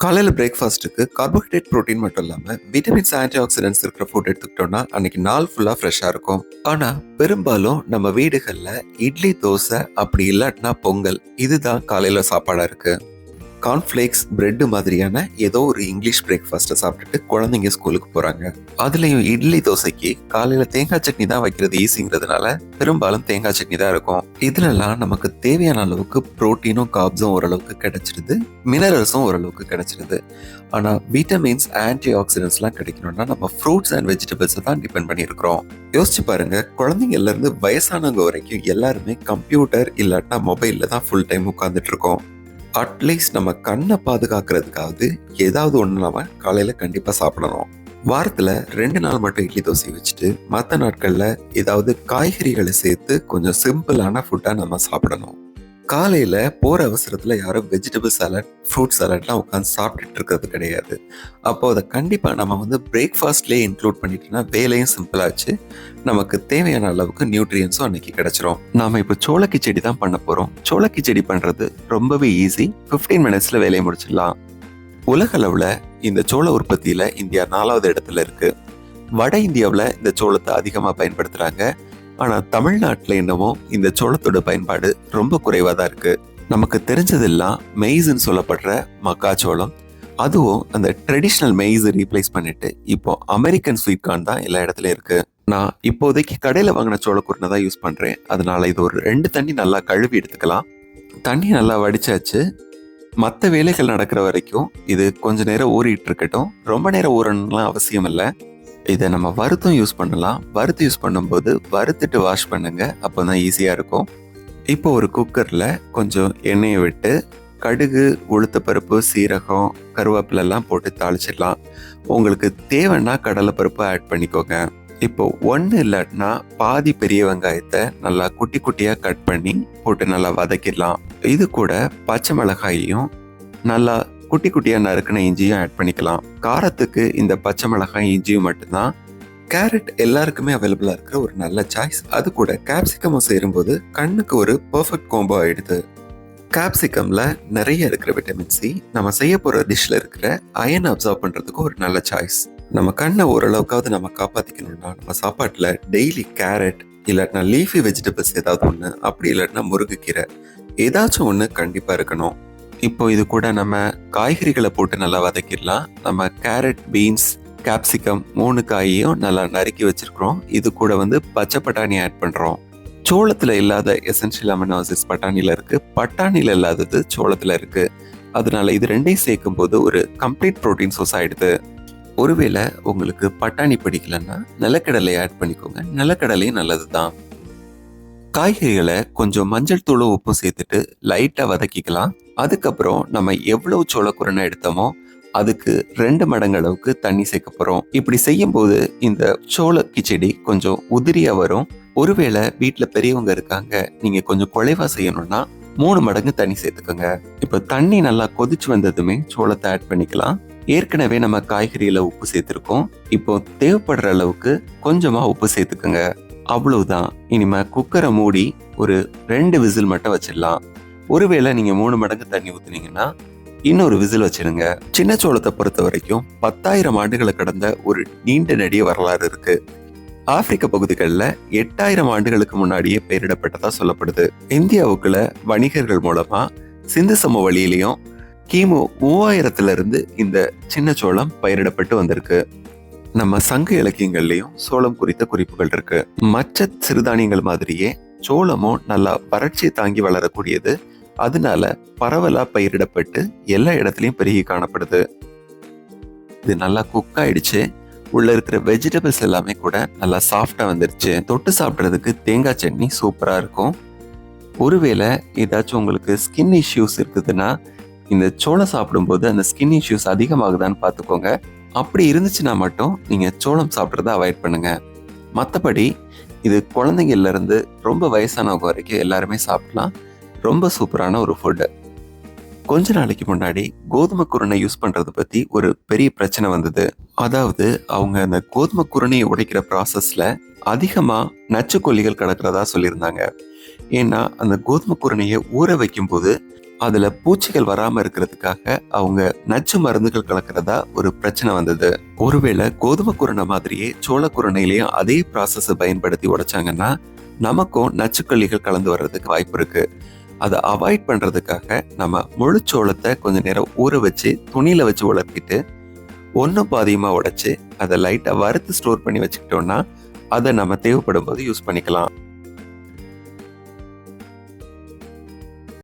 காலையில் பிரேக்ஃபாஸ்ட்டுக்கு carbohydrate protein மட்டும் இல்லாமல் விட்டமின்ஸ் ஆன்டி ஆக்சிடென்ட்ஸ் இருக்கிற ஃபுட் எடுத்துக்கிட்டோம்னா அன்னைக்கு நாள் ஃபுல்லாக ஃப்ரெஷ்ஷாக இருக்கும். ஆனால் பெரும்பாலும் நம்ம வீடுகளில் இட்லி, தோசை, அப்படி இல்லாட்டினா பொங்கல், இதுதான் காலையில் சாப்பாடாக இருக்குது. கார்ன்ஃப்ளேக்ஸ், பிரெட்டு மாதிரியான ஏதோ ஒரு இங்கிலீஷ் பிரேக்ஃபாஸ்ட்டை சாப்பிட்டுட்டு குழந்தைங்க ஸ்கூலுக்கு போகிறாங்க. அதுலேயும் இட்லி, தோசைக்கு காலையில் தேங்காய் சட்னி தான் வைக்கிறது ஈஸிங்கிறதுனால பெரும்பாலும் தேங்காய் சட்னி தான் இருக்கும். இதுலலாம் நமக்கு தேவையான அளவுக்கு ப்ரோட்டீனும் கார்ப்ஸும் ஓரளவுக்கு கிடைச்சிடுது, மினரல்ஸும் ஓரளவுக்கு கிடைச்சிடுது. ஆனால் விட்டமின்ஸ், ஆன்டி ஆக்சிடென்ட்ஸ்லாம் கிடைக்கணும்னா நம்ம ஃப்ரூட்ஸ் அண்ட் வெஜிடபிள்ஸை தான் டிபெண்ட் பண்ணியிருக்கிறோம். யோசிச்சு பாருங்க, குழந்தைங்கள்லேருந்து வயசானவங்க வரைக்கும் எல்லாருமே கம்ப்யூட்டர் இல்லாட்டினா மொபைலில் தான் ஃபுல் டைம் உட்காந்துட்டு இருக்கோம். அட்லீஸ்ட் நம்ம கண்ணை பாதுகாக்கிறதுக்காவது ஏதாவது ஒன்று நம்ம காலையில் கண்டிப்பாக சாப்பிடணும். வாரத்தில் 2 நாள் மட்டும் இட்லி, தோசை வச்சுட்டு மற்ற நாட்களில் ஏதாவது காய்கறிகளை சேர்த்து கொஞ்சம் சிம்பிளான ஃபுட்டாக நம்ம சாப்பிடணும். காலையில் போகிற அவசரத்தில் யாரும் வெஜிடபிள் சாலட், ஃப்ரூட் சாலட்லாம் உட்காந்து சாப்பிட்டுட்டு இருக்கிறது கிடையாது. அப்போது அதை கண்டிப்பாக நம்ம பிரேக்ஃபாஸ்ட்லேயே இன்க்ளூட் பண்ணிட்டோம்னா வேலையும் சிம்பிளாச்சு, நமக்கு தேவையான அளவுக்கு நியூட்ரியன்ஸும் அன்னைக்கு கிடைச்சிரும். நாம் இப்போ சோளக்கிச்சடி தான் பண்ண போகிறோம். சோளக்கிச்சடி பண்ணுறது ரொம்பவே ஈஸி, 15 மினிட்ஸில் வேலையை முடிச்சிடலாம். உலக அளவில் இந்த சோள உற்பத்தியில் இந்தியா 4வது இடத்துல இருக்குது. வட இந்தியாவில் இந்த சோளத்தை அதிகமாக பயன்படுத்துகிறாங்க. ஆனால் தமிழ்நாட்டில் என்னமோ இந்த சோளத்தோட பயன்பாடு ரொம்ப குறைவாக தான் இருக்குது. நமக்கு தெரிஞ்சதெல்லாம் மெய்ஸ்ன்னு சொல்லப்படுற மக்காச்சோளம், அதுவும் அந்த ட்ரெடிஷ்னல் மெய்ஸை ரீப்ளேஸ் பண்ணிட்டு இப்போ அமெரிக்கன் ஸ்வீட் கார்ன் தான் எல்லா இடத்துலையும் இருக்குது. நான் இப்போதைக்கு கடையில் வாங்கின சோளக்குருணை தான் யூஸ் பண்ணுறேன். அதனால இது ஒரு 2 தண்ணி நல்லா கழுவி எடுத்துக்கலாம். தண்ணி நல்லா வடிச்சாச்சு. மற்ற வேலைகள் நடக்கிற வரைக்கும் இது கொஞ்ச நேரம் ஊறிட்டு இருக்கட்டும். ரொம்ப நேரம் ஊறணும்லாம் அவசியம் இல்லை. இதை நம்ம வறுத்தும் யூஸ் பண்ணலாம். வறுத்து யூஸ் பண்ணும்போது வறுத்துட்டு வாஷ் பண்ணுங்க, அப்போ தான் ஈஸியாக இருக்கும். இப்போ ஒரு குக்கரில் கொஞ்சம் எண்ணெயை விட்டு கடுகு, உளுத்தப்பருப்பு, சீரகம், கருவேப்பிலெல்லாம் போட்டு தாளிச்சிடலாம். உங்களுக்கு தேவைன்னா கடலைப்பருப்பு ஆட் பண்ணிக்கோங்க. இப்போ ஒன்று இல்லாட்டினா பாதி பெரிய வெங்காயத்தை நல்லா குட்டி குட்டியாக கட் பண்ணி போட்டு நல்லா வதக்கிடலாம். இது கூட பச்சை மிளகாயையும் நல்லா குட்டி குட்டியாக நறுக்கின இஞ்சியும் ஆட் பண்ணிக்கலாம். காரத்துக்கு இந்த பச்சை மிளகாய், இஞ்சியும் மட்டும்தான். கேரட் எல்லாருக்குமே அவைலபிளாக இருக்கிற ஒரு நல்ல சாய்ஸ். அது கூட கேப்சிகமும் சேரும்போது கண்ணுக்கு ஒரு பர்ஃபெக்ட் காம்போ ஆயிடுது. கேப்சிகம்ல நிறைய இருக்கிற விட்டமின் சி நம்ம செய்ய போகிற டிஷ்ல இருக்கிற அயன் அப்சர்வ் பண்ணுறதுக்கு ஒரு நல்ல சாய்ஸ். நம்ம கண்ணை ஓரளவுக்காவது நம்ம காப்பாற்றிக்கணும்னா நம்ம சாப்பாட்டில் டெய்லி கேரட் இல்லாட்டினா லீஃபி வெஜிடபிள்ஸ் ஏதாவது ஒன்று, அப்படி இல்லாட்டினா முருங்கைக்கீரை ஏதாச்சும் ஒன்று கண்டிப்பாக இருக்கணும். இப்போ இது கூட நம்ம காய்கறிகளை போட்டு நல்லா வதக்கிடலாம். நம்ம கேரட், பீன்ஸ், கேப்சிகம் 3 காயையும் நல்லா நறுக்கி வச்சிருக்கிறோம். இது கூட பச்சை பட்டாணி ஆட் பண்ணுறோம். சோளத்தில் இல்லாத எசென்ஷியல் அமினோ ஆசிட்ஸ் பட்டாணியில் இருக்குது, பட்டாணியில் இல்லாதது சோளத்தில் இருக்குது. அதனால இது ரெண்டையும் சேர்க்கும் போது ஒரு கம்ப்ளீட் ப்ரோட்டீன் சோர்ஸ் ஆகிடுது. ஒருவேளை உங்களுக்கு பட்டாணி பிடிக்கலன்னா நிலக்கடலை ஆட் பண்ணிக்கோங்க, நிலக்கடலையும் நல்லது தான். காய்கறிகளை கொஞ்சம் மஞ்சள் தூளும் உப்பும் சேர்த்துட்டு லைட்டாக வதக்கிக்கலாம். அதுக்கப்புறம் நம்ம எவ்வளவு சோளக்குருணை எடுத்தோமோ அதுக்கு 2 மடங்கு அளவுக்கு தண்ணி சேர்க்க போகிறோம். இப்படி செய்யும் போது இந்த சோள கிச்சடி கொஞ்சம் உதிரியா வரும். ஒருவேளை வீட்டில் பெரியவங்க இருக்காங்க, நீங்கள் கொஞ்சம் குறைவா செய்யணும்னா 3 மடங்கு தண்ணி சேர்த்துக்கோங்க. இப்போ தண்ணி நல்லா கொதிச்சு வந்ததுமே சோளத்தை ஆட் பண்ணிக்கலாம். ஏற்கனவே நம்ம காய்கறியில உப்பு சேர்த்துருக்கோம். இப்போ தேவைப்படுற அளவுக்கு கொஞ்சமா உப்பு சேர்த்துக்கோங்க. அவ்வளவுதான். இனிமே குக்கரை மூடி ஒரு 2 விசில் மட்டும் வச்சிடலாம். ஒருவேளை நீங்க 3 மடங்கு தண்ணி ஊத்துனீங்கன்னா இன்னொரு விசில் வச்சிருங்க. சின்ன சோளத்தை பொறுத்த வரைக்கும் 10,000 ஆண்டுகளை கடந்த ஒரு நீண்ட நெடிய வரலாறு இருக்கு. ஆப்பிரிக்க பகுதிகளில் 8,000 ஆண்டுகளுக்கு முன்னாடியே பெயரிடப்பட்டதா சொல்லப்படுது. இந்தியாவுக்குள்ள வணிகர்கள் மூலமா சிந்து சமவெளியிலையும் கிமு 3000 இருந்து இந்த சின்ன சோளம் பயிரிடப்பட்டு வந்திருக்கு. நம்ம சங்க இலக்கியங்கள்லயும் சோளம் குறித்த குறிப்புகள் இருக்கு. மற்ற சிறுதானியங்கள் மாதிரியே சோளமும் நல்லா வறட்சியை தாங்கி வளரக்கூடியது. அதனால பரவலா பயிரிடப்பட்டு எல்லா இடத்துலயும் பெருகி காணப்படுது. இது நல்லா குக் ஆயிடுச்சு. உள்ள இருக்கிற வெஜிடபிள்ஸ் எல்லாமே கூட நல்லா சாஃப்டா வந்துருச்சு. தொட்டு சாப்பிட்றதுக்கு தேங்காய் சட்னி சூப்பரா இருக்கும். ஒருவேளை ஏதாச்சும் உங்களுக்கு ஸ்கின் இஷ்யூஸ் இருக்குதுன்னா இந்த சோளம் சாப்பிடும்போது அந்த ஸ்கின் இஷ்யூஸ் அதிகமாகுதான்னு பார்த்துக்கோங்க. அப்படி இருந்துச்சுன்னா மட்டும் நீங்கள் சோளம் சாப்பிட்றத அவாய்ட் பண்ணுங்க. மற்றபடி இது குழந்தைங்கள்ல இருந்து ரொம்ப வயசானவங்க வரைக்கும் எல்லாருமே சாப்பிடலாம். ரொம்ப சூப்பரான ஒரு ஃபுட்டு. கொஞ்ச நாளைக்கு முன்னாடி கோதுமை குருணை யூஸ் பண்ணுறதை பற்றி ஒரு பெரிய பிரச்சனை வந்தது. அதாவது அவங்க அந்த கோதுமை குருணையை உடைக்கிற ப்ராசஸில் அதிகமாக நச்சுக்கொல்லிகள் கிடக்கிறதா சொல்லியிருந்தாங்க. ஏன்னா அந்த கோதுமை குருணையை ஊற வைக்கும்போது அதுல பூச்சிகள் வராம இருக்கிறதுக்காக அவங்க நச்சு மருந்துகள் கலக்கிறதா ஒரு பிரச்சனை வந்தது. ஒருவேளை கோதுமை குருணை மாதிரியே சோள குருணையிலையும் அதே ப்ராசஸை பயன்படுத்தி உடைச்சாங்கன்னா நமக்கும் நச்சுக்கள்ளிகள் கலந்து வர்றதுக்கு வாய்ப்பு இருக்கு. அதை அவாய்ட் பண்றதுக்காக நம்ம முழு சோளத்தை கொஞ்ச நேரம் ஊற வச்சு துணியில வச்சு உலர்த்திட்டு ஒன்றும் பாதியமா உடைச்சு அதை லைட்டா வறுத்து ஸ்டோர் பண்ணி வச்சுக்கிட்டோம்னா அதை நம்ம தேவைப்படும் போது யூஸ் பண்ணிக்கலாம்.